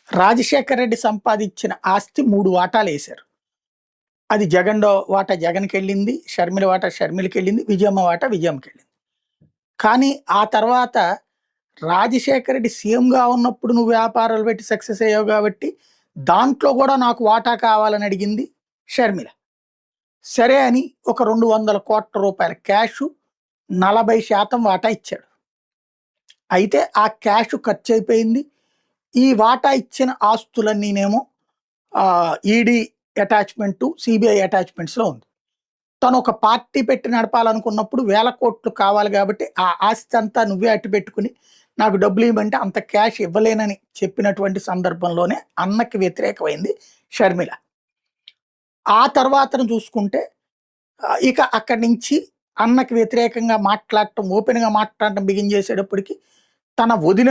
రాజశేఖర రెడ్డి సంపాదించిన ఆస్తి 3 వాటాలేశారు. అది వాటా జగన్‌కెళ్ళింది. షర్మిల వాటా షర్మిలకెళ్ళింది. విజయమ్మ వాటా విజయమ్మకెళ్ళింది. కానీ ఆ తర్వాత రాజశేఖర రెడ్డి సీఎంగా ఉన్నప్పుడు నువ్వు వ్యాపారాలు పెట్టి సక్సెస్ అయ్యావు కాబట్టి, దాంట్లో గూడా నాకు వాటా కావాలని అడిగింది షర్మిల. సరే అని ఒక రూ. 200,00,00,000 క్యాషు 40% వాటా ఇచ్చాడు. అయితే ఆ క్యాష్ ఖర్చయిపోయింది. ఈ వాటా ఇచ్చిన ఆస్తులన్నీనేమో ఈడీ అటాచ్‌మెంటు, సిబిఐ అటాచ్‌మెంట్స్‌లో ఉంది. తను ఒక పార్టీ పెట్టి నడపాలనుకున్నప్పుడు వేల కోట్లు కావాలి కాబట్టి, ఆ ఆస్తి అంతా నువ్వే అట్టిపెట్టుకొని నాకు డబ్బులివ్వమంటే అంత క్యాష్ ఇవ్వలేనని చెప్పినటువంటి సందర్భంలోనే అన్నకి వ్యతిరేకమైంది షర్మిల. ఆ తర్వాతను చూసుకుంటే ఇక అక్కడి నుంచి అన్నకి వ్యతిరేకంగా మాట్లాడటం, ఓపెన్‌గా మాట్లాడటం బిగిన్ చేసేటప్పటికి తన వదిన